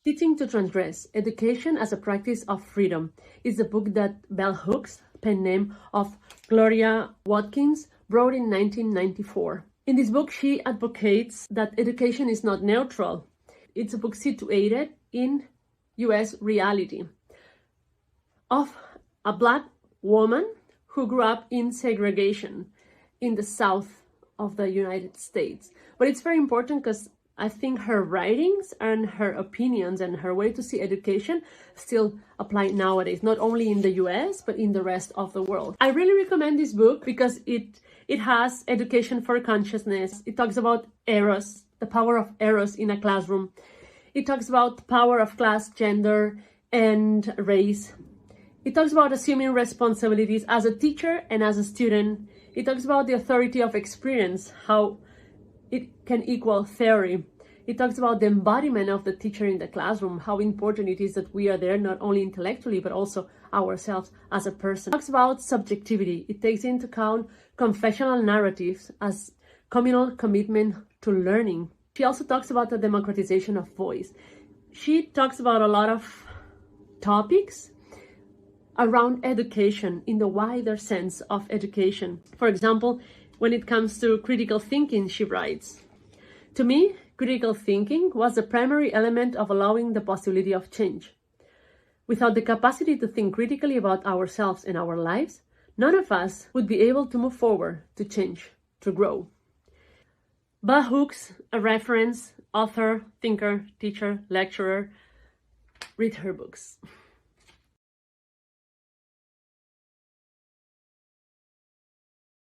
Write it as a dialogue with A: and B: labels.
A: Teaching to Transgress, Education as a Practice of Freedom is a book that Bell Hooks, pen name of Gloria Watkins, wrote in 1994. In this book, she advocates that education is not neutral. It's a book situated in US reality of a Black woman who grew up in segregation in the South of the United States. But it's very important because I think her writings and her opinions and her way to see education still apply nowadays, not only in the US, but in the rest of the world. I really recommend this book because it has education for consciousness. It talks about eros, the power of eros in a classroom. It talks about the power of class, gender, and race. It talks about assuming responsibilities as a teacher and as a student. It talks about the authority of experience, how it can equal theory. It talks about the embodiment of the teacher in the classroom, how important it is that we are there not only intellectually, but also ourselves as a person. It talks about subjectivity. It takes into account confessional narratives as communal commitment to learning. She also talks about the democratization of voice. She talks about a lot of topics around education in the wider sense of education. For example, when it comes to critical thinking, she writes, "To me, critical thinking was the primary element of allowing the possibility of change. Without the capacity to think critically about ourselves and our lives, none of us would be able to move forward, to change, to grow." Bell Hooks, a reference, author, thinker, teacher, lecturer. Read her books.